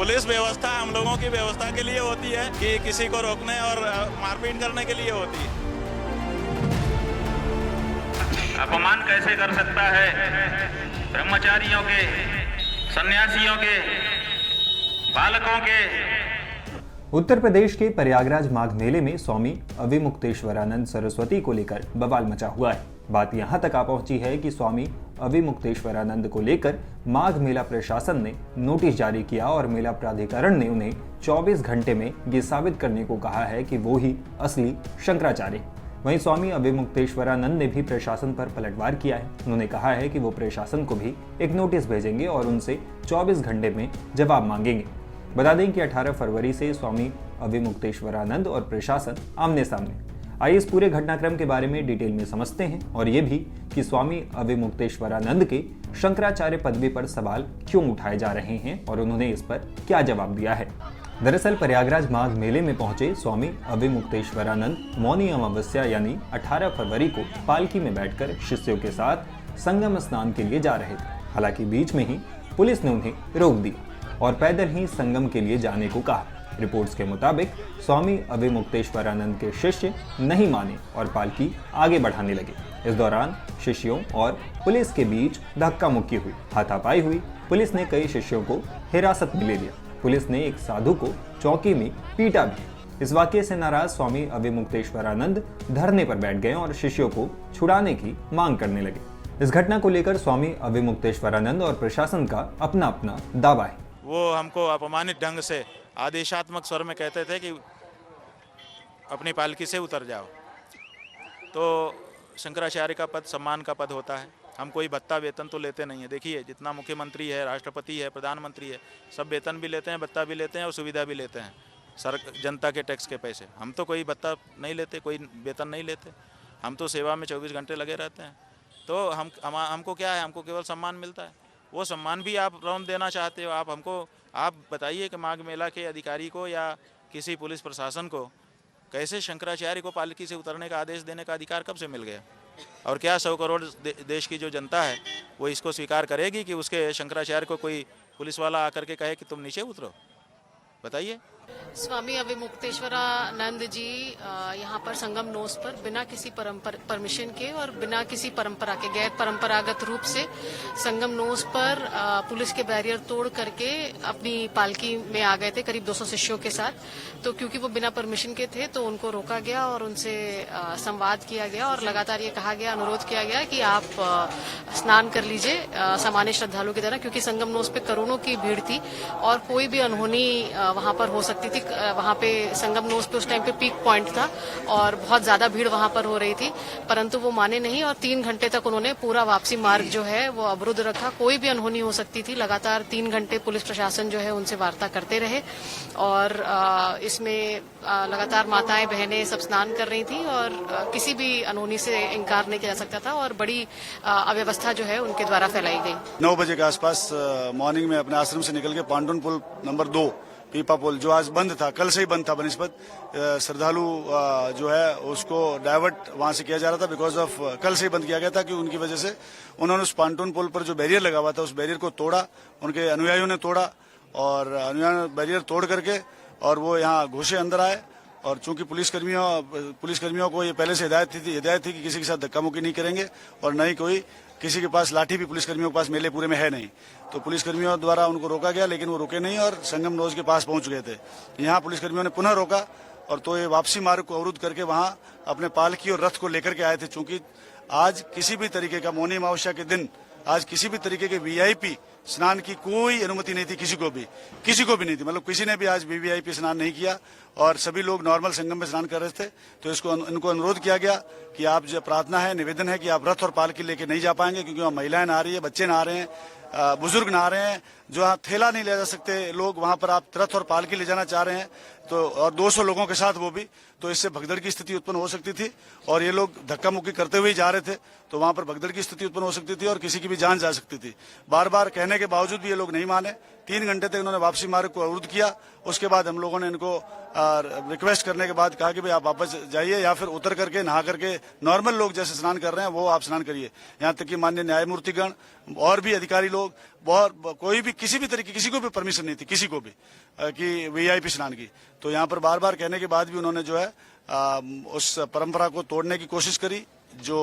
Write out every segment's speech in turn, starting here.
Police व्यवस्था हम लोगों की व्यवस्था के लिए होती है कि किसी को रोकने और मारपीट करने के लिए होती है। अपमान कैसे कर सकता है ब्रह्मचारियों के, सन्यासियों के, बालकों के। उत्तर प्रदेश के प्रयागराज माघ मेले में स्वामी अविमुक्तेश्वरानंद सरस्वती को लेकर बवाल मचा हुआ है। बात यहां तक आ पहुंची है कि स्वामी अविमुक्तेश्वरानंद को लेकर माघ मेला प्रशासन ने नोटिस जारी किया और मेला प्राधिकरण ने उन्हें 24 घंटे में ये साबित करने को कहा है कि वो ही असली शंकराचार्य। वहीं स्वामी अविमुक्तेश्वरानंद ने भी प्रशासन पर पलटवार किया है। उन्होंने कहा है कि वो प्रशासन को भी एक नोटिस भेजेंगे और उनसे 24 घंटे में जवाब मांगेंगे। बता दें कि 18 फरवरी से स्वामी अविमुक्तेश्वरानंद और प्रशासन आमने सामने। आइए इस पूरे घटनाक्रम के बारे में डिटेल में समझते हैं और ये भी कि स्वामी अविमुक्तेश्वरानंद के शंकराचार्य पदवी पर सवाल क्यों उठाए जा रहे हैं और उन्होंने इस पर क्या जवाब दिया है। दरअसल प्रयागराज माघ मेले में पहुंचे स्वामी अविमुक्तेश्वरानंद मौनी अमावस्या यानी 18 फरवरी को पालकी में बैठकर शिष्यों के साथ संगम स्नान के लिए जा रहे थे। हालांकि बीच में ही पुलिस ने उन्हें रोक दिया और पैदल ही संगम के लिए जाने को कहा। रिपोर्ट्स के मुताबिक स्वामी अविमुक्तेश्वरानंद के शिष्य नहीं माने और पालकी आगे बढ़ाने लगे। इस दौरान शिष्यों और पुलिस के बीच धक्का मुक्की हुई, हाथापाई हुई। पुलिस ने कई शिष्यों को हिरासत में ले लिया। पुलिस ने एक साधु को चौकी में पीटा भी। इस वाकये से नाराज स्वामी अविमुक्तेश्वरानंद धरने पर बैठ गए और शिष्यों को छुड़ाने की मांग करने लगे। इस घटना को लेकर स्वामी अविमुक्तेश्वरानंद और प्रशासन का अपना अपना दावा है। वो हमको अपमानित ढंग से आदेशात्मक स्वर में कहते थे कि अपनी पालकी से उतर जाओ। तो शंकराचार्य का पद सम्मान का पद होता है। हम कोई भत्ता वेतन तो लेते नहीं है। देखिए जितना मुख्यमंत्री है, राष्ट्रपति है, प्रधानमंत्री है, सब वेतन भी लेते हैं, भत्ता भी लेते हैं और सुविधा भी लेते हैं जनता के टैक्स के पैसे। हम तो कोई भत्ता नहीं लेते, कोई वेतन नहीं लेते। हम तो सेवा में 24 घंटे लगे रहते हैं। तो हमको क्या है, हमको केवल सम्मान मिलता है। वो सम्मान भी आप रौंद देना चाहते हो। आप बताइए कि माघ मेला के अधिकारी को या किसी पुलिस प्रशासन को कैसे शंकराचार्य को पालकी से उतरने का आदेश देने का अधिकार कब से मिल गया? और क्या 100 करोड़ देश की जो जनता है वो इसको स्वीकार करेगी कि उसके शंकराचार्य को कोई पुलिस वाला आकर के कहे कि तुम नीचे उतरो? बताइए। स्वामी अविमुक्तेश्वरानंद जी यहाँ पर संगम नोस पर बिना किसी परमिशन के और बिना किसी परंपरा के गैर परंपरागत रूप से संगम नोस पर पुलिस के बैरियर तोड़ करके अपनी पालकी में आ गए थे करीब 200 शिष्यों के साथ। तो क्योंकि वो बिना परमिशन के थे तो उनको रोका गया और उनसे संवाद किया गया और लगातार ये कहा गया, अनुरोध किया गया कि आप स्नान कर लीजिए सामान्य श्रद्धालुओं की तरह, क्योंकि संगम नोस पे करोड़ों की भीड़ थी और कोई भी अनहोनी वहां पर हो सकती थी। वहां पे संगम नोस पे उस टाइम पे पीक पॉइंट था और बहुत ज्यादा भीड़ वहां पर हो रही थी, परंतु वो माने नहीं और 3 घंटे तक उन्होंने पूरा वापसी मार्ग जो है वो अवरुद्ध रखा। कोई भी अनहोनी हो सकती थी। लगातार 3 घंटे पुलिस प्रशासन जो है उनसे वार्ता करते रहे और इसमें लगातार माताएं बहनें सब स्नान कर रही थी और किसी भी अनहोनी से इनकार नहीं किया जा सकता था और बड़ी अव्यवस्था जो है उनके द्वारा फैलाई गई। 9 बजे के आसपास मॉर्निंग में अपने आश्रम से निकल के पांडुन पुल नंबर 2 पीपा पुल जो आज बंद था, कल से ही बंद था बनिस्बत श्रद्धालु जो है उसको डाइवर्ट वहां से किया जा रहा था। बिकॉज ऑफ कल से ही बंद किया गया था कि उनकी वजह से उन्होंने उस पांटून पुल पर जो बैरियर लगा हुआ था उस बैरियर को तोड़ा, उनके अनुयायियों ने तोड़ा और अनुयायियों ने बैरियर तोड़ करके और वो यहाँ घुसे अंदर आए। और चूंकि पुलिसकर्मियों को ये पहले से हिदायत थी कि किसी के साथ धक्का मुक्की नहीं करेंगे और न ही कोई किसी के पास लाठी भी पुलिसकर्मियों के पास मेले पूरे में है नहीं। तो पुलिसकर्मियों द्वारा उनको रोका गया, लेकिन वो रुके नहीं और संगम नोज के पास पहुंच गए थे। यहाँ पुलिसकर्मियों ने पुनः रोका और तो ये वापसी मार्ग को अवरुद्ध करके वहां अपने पालकी और रथ को लेकर के आए थे। चूंकि आज किसी भी तरीके का मौनी अमावस्या के दिन आज किसी भी तरीके के वीआईपी स्नान की कोई अनुमति नहीं थी, किसी को भी नहीं थी। मतलब किसी ने भी आज वीवीआईपी स्नान नहीं किया और सभी लोग नॉर्मल संगम में स्नान कर रहे थे। तो इनको अनुरोध किया गया कि आप जो प्रार्थना है, निवेदन है कि आप रथ और पालकी लेके नहीं जा पाएंगे, क्योंकि वहाँ महिलाएं नहा रही है, बच्चे नहा रहे हैं, बुजुर्ग नहा रहे हैं, जो वहाँ थैला नहीं ले जा सकते लोग, वहां पर आप रथ और पालकी ले जाना चाह रहे हैं तो और 200 लोगों के साथ वो भी, तो इससे भगदड़ की स्थिति उत्पन्न हो सकती थी और ये लोग धक्का मुक्की करते हुए जा रहे थे तो वहां पर भगदड़ की स्थिति उत्पन्न हो सकती थी और किसी की भी जान जा सकती थी। बार बार कहने के बावजूद भी ये लोग नहीं माने। 3 घंटे तक इन्होंने वापसी मार्ग को अवरुद्ध किया। उसके बाद हम लोगों ने इनको रिक्वेस्ट करने के बाद कहा कि भाई आप वापस जाइए या फिर उतर करके नहा करके नॉर्मल लोग जैसे स्नान कर रहे हैं वो आप स्नान करिए। यहाँ तक कि माननीय न्यायमूर्तिगण और भी अधिकारी लोग, बहुत कोई भी किसी भी तरीके किसी को भी परमिशन नहीं थी, किसी को भी कि वीआईपी स्नान की। तो यहाँ पर बार बार कहने के बाद भी उन्होंने जो है उस परंपरा को तोड़ने की कोशिश करी जो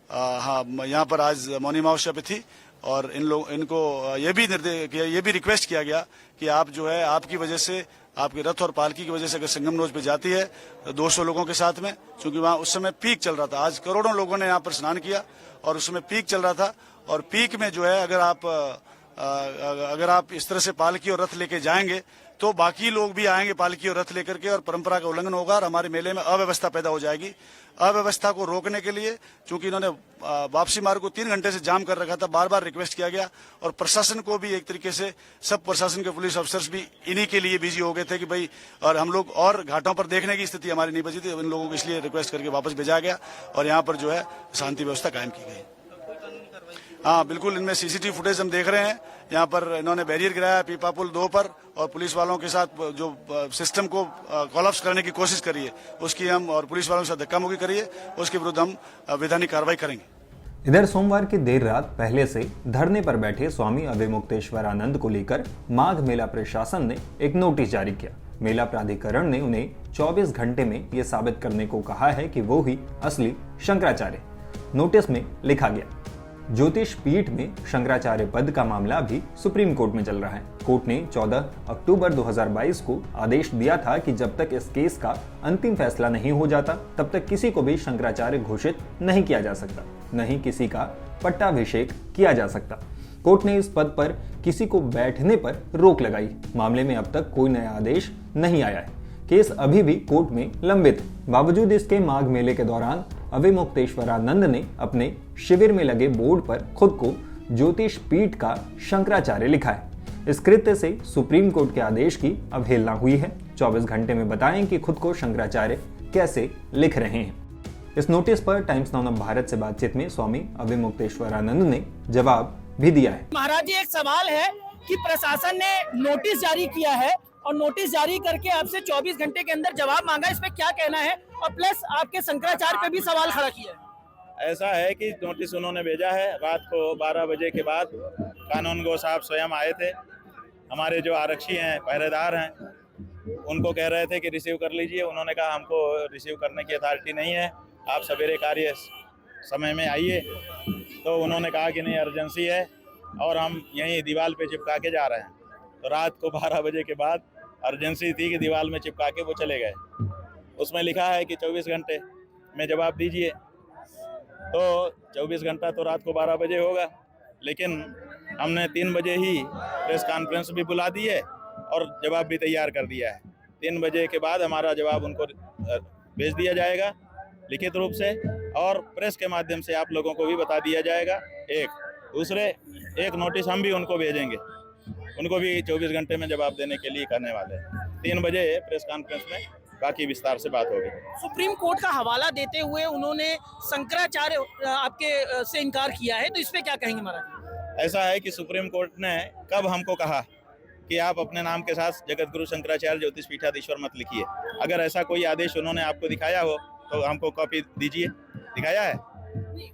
हाँ यहाँ पर आज मौनी अमावस्या पे थी। और इनको ये भी रिक्वेस्ट किया गया कि आप जो है आपकी वजह से, आपके रथ और पालकी की वजह से अगर संगम नोज पे जाती है 200 लोगों के साथ में, क्योंकि वहाँ उस समय पीक चल रहा था। आज करोड़ों लोगों ने यहाँ पर स्नान किया और उस समय पीक चल रहा था। और पीक में जो है अगर आप इस तरह से पालकी और रथ लेके जाएंगे तो बाकी लोग भी आएंगे पालकी और रथ लेकर के और परंपरा का उल्लंघन होगा और हमारे मेले में अव्यवस्था पैदा हो जाएगी। अव्यवस्था को रोकने के लिए चूंकि इन्होंने वापसी मार्ग को 3 घंटे से जाम कर रखा था, बार बार रिक्वेस्ट किया गया और प्रशासन को भी एक तरीके से सब प्रशासन के पुलिस अफसर्स भी इन्हीं के लिए बिजी हो गए थे कि भाई, और हम लोग और घाटों पर देखने की स्थिति हमारी नहीं बची थी। इन लोगों को इसलिए रिक्वेस्ट करके वापस भेजा गया और यहाँ पर जो है शांति व्यवस्था कायम की गई। हाँ बिल्कुल, इनमें सीसीटीवी फुटेज हम देख रहे हैं। यहाँ पर इन्होंने बैरियर गिराया पीपा पुल 2 पर और पुलिस वालों के साथ जो सिस्टम को कोलैप्स करने की कोशिश करी है उसकी हम, और पुलिस वालों के साथ धक्का मुक्की करी है, उसके विरुद्ध हम वैधानिक कार्रवाई करेंगे। इधर सोमवार की देर रात पहले से धरने पर बैठे स्वामी अविमुक्तेश्वरानंद को लेकर माघ मेला प्रशासन ने एक नोटिस जारी किया। मेला प्राधिकरण ने उन्हें 24 घंटे में यह साबित करने को कहा है कि वो ही असली शंकराचार्य। नोटिस में लिखा गया, ज्योतिष पीठ में शंकराचार्य पद का मामला अभी सुप्रीम कोर्ट में चल रहा है। कोर्ट ने 14 अक्टूबर 2022 को आदेश दिया था कि जब तक इस केस का अंतिम फैसला नहीं हो जाता तब तक किसी को भी शंकराचार्य घोषित नहीं किया जा सकता, न ही किसी का पट्टाभिषेक किया जा सकता। कोर्ट ने इस पद पर किसी को बैठने पर रोक लगाई। मामले में अब तक कोई नया आदेश नहीं आया है। केस अभी भी कोर्ट में लंबित है। बावजूद इसके माघ मेले के दौरान अविमुक्तेश्वरानंद ने अपने शिविर में लगे बोर्ड पर खुद को ज्योतिष पीठ का शंकराचार्य लिखा है। इस कृत्य से सुप्रीम कोर्ट के आदेश की अवहेलना हुई है। 24 घंटे में बताएं कि खुद को शंकराचार्य कैसे लिख रहे हैं। इस नोटिस पर टाइम्स नाउ भारत से बातचीत में स्वामी अविमुक्तेश्वरानंद ने जवाब भी दिया है। महाराज जी, एक सवाल है कि प्रशासन ने नोटिस जारी किया है और नोटिस जारी करके आपसे 24 घंटे के अंदर जवाब मांगा, इस पे क्या कहना है? और प्लस आपके शंकराचार्य पे भी सवाल खड़ा किया है। ऐसा है कि नोटिस उन्होंने भेजा है रात को 12 बजे के बाद। कानून गो साहब स्वयं आए थे, हमारे जो आरक्षी हैं, पहरेदार हैं, उनको कह रहे थे कि रिसीव कर लीजिए। उन्होंने कहा हमको रिसीव करने की अथॉरिटी नहीं है, आप सवेरे कार्य समय में आइए। तो उन्होंने कहा कि नहीं, अर्जेंसी है और हम यहीं दीवार पे चिपका के जा रहे हैं। तो रात को 12 बजे के बाद अर्जेंसी थी कि दीवार में चिपका के वो चले गए। उसमें लिखा है कि 24 घंटे में जवाब दीजिए। तो 24 घंटा तो रात को 12 बजे होगा, लेकिन हमने 3 बजे ही प्रेस कॉन्फ्रेंस भी बुला दी है और जवाब भी तैयार कर दिया है। 3 बजे के बाद हमारा जवाब उनको भेज दिया जाएगा लिखित रूप से, और प्रेस के माध्यम से आप लोगों को भी बता दिया जाएगा। एक नोटिस हम भी उनको भेजेंगे, उनको भी 24 घंटे में जवाब देने के लिए करने वाले हैं। 3 बजे प्रेस कॉन्फ्रेंस में बाकी विस्तार से बात होगी। सुप्रीम कोर्ट का हवाला देते हुए उन्होंने शंकराचार्य आपके से इनकार किया है, तो इस पे क्या कहेंगे महाराज? ऐसा है कि सुप्रीम कोर्ट ने कब हमको कहा कि आप अपने नाम के साथ जगत गुरु शंकराचार्य ज्योतिष पीठाधीश्वर मत लिखिए। अगर ऐसा कोई आदेश उन्होंने आपको दिखाया हो तो हमको कॉपी दीजिए। दिखाया है?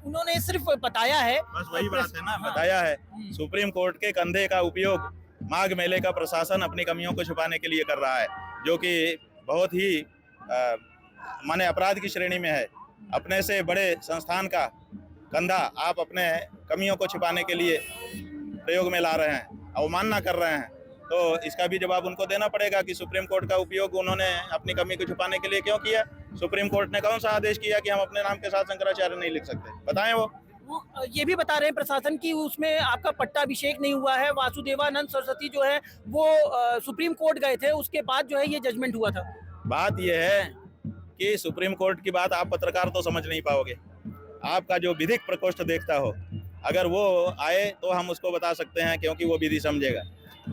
उन्होंने सिर्फ बताया है, बस वही बात है ना, बताया है। सुप्रीम कोर्ट के कंधे का उपयोग माघ मेले का प्रशासन अपनी कमियों को छुपाने के लिए कर रहा है, जो कि बहुत ही माने अपराध की श्रेणी में है। अपने से बड़े संस्थान का कंधा आप अपने कमियों को छिपाने के लिए प्रयोग में ला रहे हैं, अवमानना कर रहे हैं। तो इसका भी जवाब उनको देना पड़ेगा कि सुप्रीम कोर्ट का उपयोग उन्होंने अपनी कमी को छुपाने के लिए क्यों किया। सुप्रीम कोर्ट ने कौन सा आदेश किया कि हम अपने नाम के साथ शंकराचार्य नहीं लिख सकते? बताएं। वो ये भी बता रहे हैं प्रशासन की उसमें आपका पट्टाभिषेक नहीं हुआ है। वासुदेवानंद सरस्वती जो है वो सुप्रीम कोर्ट गए थे, उसके बाद जो है ये जजमेंट हुआ था। बात यह है कि सुप्रीम कोर्ट की बात आप पत्रकार तो समझ नहीं पाओगे। आपका जो विधिक प्रकोष्ठ देखता हो, अगर वो आए तो हम उसको बता सकते हैं, क्योंकि वो विधि समझेगा।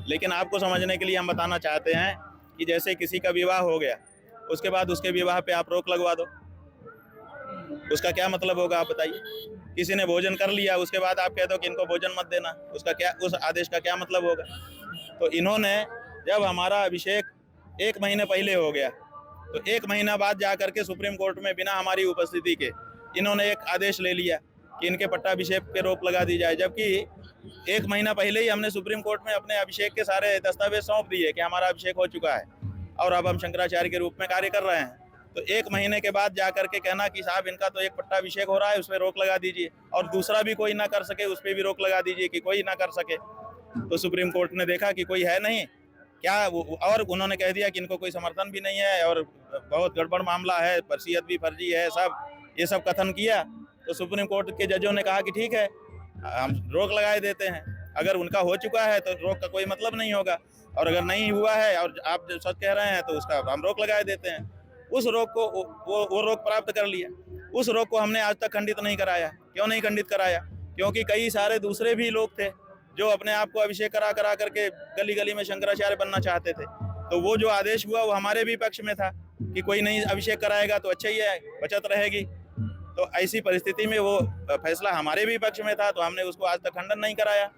लेकिन आपको समझने के लिए हम बताना चाहते हैं कि जैसे किसी का विवाह हो गया, उसके बाद उसके विवाह पे आप रोक लगवा दो, उसका क्या मतलब होगा आप बताइए? किसी ने भोजन कर लिया, उसके बाद आप कह दो कि इनको भोजन मत देना, उसका क्या, उस आदेश का क्या मतलब होगा? तो इन्होंने जब हमारा अभिषेक 1 महीने पहले हो गया, तो 1 महीना बाद जा करके सुप्रीम कोर्ट में बिना हमारी उपस्थिति के इन्होंने एक आदेश ले लिया कि इनके पट्टाभिषेक पे रोक लगा दी जाए, जबकि 1 महीना पहले ही हमने सुप्रीम कोर्ट में अपने अभिषेक के सारे दस्तावेज सौंप दिए कि हमारा अभिषेक हो चुका है और अब हम शंकराचार्य के रूप में कार्य कर रहे हैं। तो 1 महीने के बाद जा करके कहना कि साहब इनका तो एक पट्टाभिषेक हो रहा है, उस पर रोक लगा दीजिए, और दूसरा भी कोई ना कर सके उस पर भी रोक लगा दीजिए कि कोई ना कर सके। तो सुप्रीम कोर्ट ने देखा कि कोई है नहीं क्या, और उन्होंने कह दिया कि इनको कोई समर्थन भी नहीं है और बहुत गड़बड़ मामला है, पर्सियत भी फर्जी है, सब ये सब कथन किया। तो सुप्रीम कोर्ट के जजों ने कहा कि ठीक है, हम रोक लगाए देते हैं। अगर उनका हो चुका है तो रोक का कोई मतलब नहीं होगा, और अगर नहीं हुआ है और आप जो सच कह रहे हैं तो उसका हम रोक लगाए देते हैं। उस रोक को वो रोक प्राप्त कर लिया। उस रोक को हमने आज तक खंडित नहीं कराया। क्यों नहीं खंडित कराया? क्योंकि कई सारे दूसरे भी लोग थे जो अपने आप को अभिषेक करा करके गली गली में शंकराचार्य बनना चाहते थे। तो वो जो आदेश हुआ वो हमारे भी पक्ष में था कि कोई नहीं अभिषेक कराएगा तो अच्छा ही है, बचत रहेगी। तो ऐसी परिस्थिति में वो फैसला हमारे भी पक्ष में था, तो हमने उसको आज तक खंडन नहीं कराया।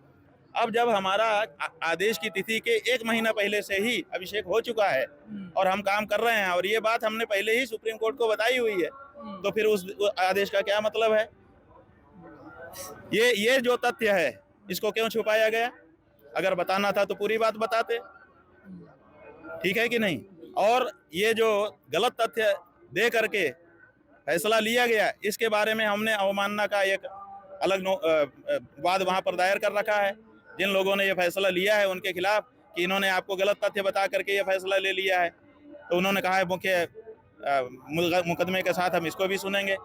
अब जब हमारा आदेश की तिथि के 1 महीना पहले से ही अभिषेक हो चुका है और हम काम कर रहे हैं, और ये बात हमने पहले ही सुप्रीम कोर्ट को बताई हुई है, तो फिर उस आदेश का क्या मतलब है? ये जो तथ्य है इसको क्यों छुपाया गया? अगर बताना था तो पूरी बात बताते, ठीक है कि नहीं? और ये जो गलत तथ्य दे करके फैसला लिया गया, इसके बारे में हमने अवमानना का एक अलग वाद वहां पर दायर कर रखा है। जिन लोगों ने ये फैसला लिया है उनके खिलाफ कि इन्होंने आपको गलत तथ्य बता करके ये फैसला ले लिया है, तो उन्होंने कहा है मुख्य मुकदमे के साथ हम इसको भी सुनेंगे।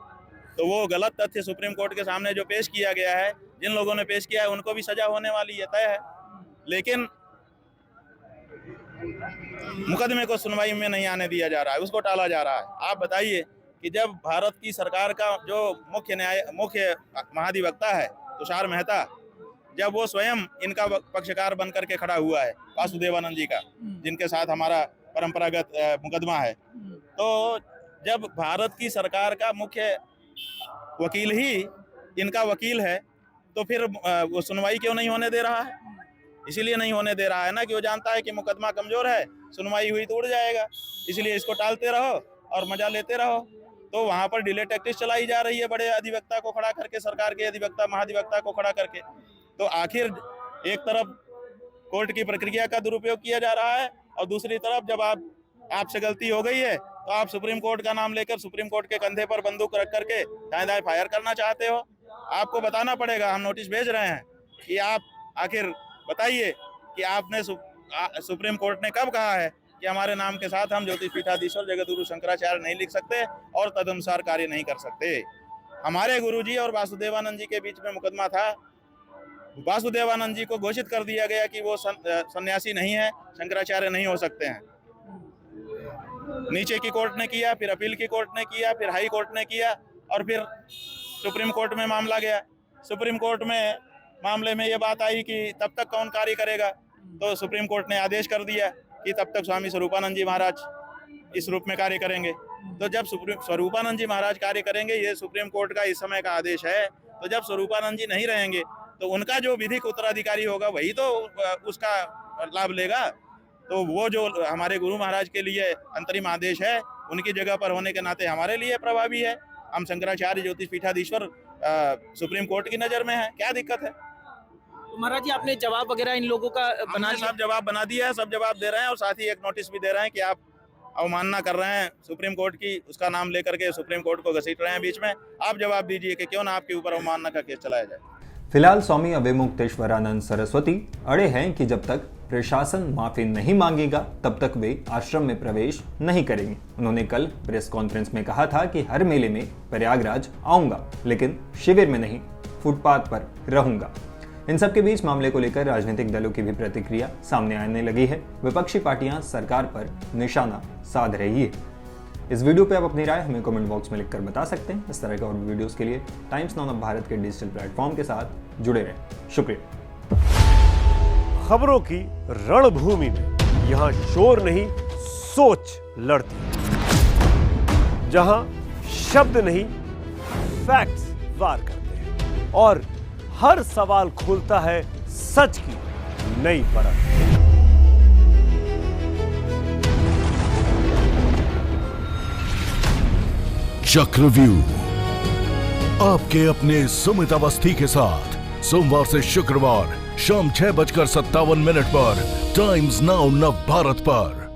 तो वो गलत तथ्य सुप्रीम कोर्ट के सामने जो पेश किया गया है, जिन लोगों ने पेश किया है उनको भी सजा होने वाली है, तय है। लेकिन मुकदमे को सुनवाई में नहीं आने दिया जा रहा है, उसको टाला जा रहा है। आप बताइए कि जब भारत की सरकार का जो मुख्य महाधिवक्ता है तुषार मेहता, जब वो स्वयं इनका पक्षकार बन करके खड़ा हुआ है, वासुदेवानंद जी का, जिनके साथ हमारा परंपरागत मुकदमा है, तो जब भारत की सरकार का मुख्य वकील ही इनका वकील है, तो फिर वो सुनवाई क्यों नहीं होने दे रहा है? इसीलिए नहीं होने दे रहा है ना कि वो जानता है कि मुकदमा कमजोर है, सुनवाई हुई तो उड़ जाएगा, इसलिए इसको टालते रहो और मजा लेते रहो। तो वहां पर डिले टैक्टिस चलाई जा रही है बड़े अधिवक्ता को खड़ा करके, सरकार के अधिवक्ता महाधिवक्ता को खड़ा करके। तो आखिर एक तरफ कोर्ट की प्रक्रिया का दुरुपयोग किया जा रहा है, और दूसरी तरफ जब आपसे गलती हो गई है तो आप सुप्रीम कोर्ट का नाम लेकर सुप्रीम कोर्ट के कंधे पर बंदूक रख करके दाएं फायर करना चाहते हो। आपको बताना पड़ेगा, हम नोटिस भेज रहे हैं कि आप आखिर बताइए कि आपने सुप्रीम कोर्ट ने कब कहा है कि हमारे नाम के साथ हम ज्योतिष पीठाधीश्वर जगतगुरु शंकराचार्य नहीं लिख सकते और तदनुसार कार्य नहीं कर सकते। हमारे गुरुजी और वासुदेवानंद जी के बीच में मुकदमा था। वासुदेवानंद जी को घोषित कर दिया गया कि वो सन्यासी नहीं है, शंकराचार्य नहीं हो सकते हैं। नीचे की कोर्ट ने किया, फिर अपील की कोर्ट ने किया, फिर हाई कोर्ट ने किया, और फिर सुप्रीम कोर्ट में मामला गया। सुप्रीम कोर्ट में मामले में ये बात आई कि तब तक कौन कार्य करेगा, तो सुप्रीम कोर्ट ने आदेश कर दिया कि तब तक स्वामी स्वरूपानंद जी महाराज इस रूप में कार्य करेंगे। तो जब स्वरूपानंद जी महाराज कार्य करेंगे, ये सुप्रीम कोर्ट का इस समय का आदेश है, तो जब स्वरूपानंद जी नहीं रहेंगे तो उनका जो विधिक उत्तराधिकारी होगा वही तो उसका लाभ लेगा। तो वो जो हमारे गुरु महाराज के लिए अंतरिम आदेश है, उनकी जगह पर होने के नाते हमारे लिए प्रभावी है। हम शंकराचार्य ज्योतिष पीठाधीश्वर सुप्रीम कोर्ट की नज़र में है, क्या दिक्कत है? महाराज जी, आपने जवाब वगैरह इन लोगों का बना सब जवाब बना दिया है, सब जवाब दे रहे हैं, और साथ ही एक नोटिस भी दे रहे हैं कि आप अवमानना कर रहे हैं सुप्रीम कोर्ट की, उसका नाम लेकर के सुप्रीम कोर्ट को घसीट रहे हैं बीच में। आप जवाब दीजिए कि क्यों ना आपके ऊपर अवमानना का केस चलाया जाए। फिलहाल स्वामी अविमुक्तेश्वरानंद सरस्वती अड़े हैं कि जब तक प्रशासन माफी नहीं मांगेगा तब तक वे आश्रम में प्रवेश नहीं करेंगे। उन्होंने कल प्रेस कॉन्फ्रेंस में कहा था कि हर मेले में प्रयागराज आऊंगा, लेकिन शिविर में नहीं, फुटपाथ पर रहूंगा। इन सब के बीच मामले को लेकर राजनीतिक दलों की भी प्रतिक्रिया सामने आने लगी है। विपक्षी पार्टियां सरकार पर निशाना साध रही है। इस वीडियो पे आप अपनी राय हमें कमेंट बॉक्स में लिखकर बता सकते हैं। इस तरह के और वीडियोस के लिए टाइम्स नाउ ऑफ भारत के डिजिटल प्लेटफॉर्म के साथ जुड़े रहें। शुक्रिया। खबरों की रणभूमि में यहाँ शोर नहीं, सोच लड़ती है। जहां शब्द नहीं, फैक्ट्स वार करते हैं, और हर सवाल खोलता है सच की नई परत। चक्रव्यूह आपके अपने सुमित अवस्थी के साथ सोमवार से शुक्रवार शाम 6:57 पर टाइम्स नाउ नव भारत पर।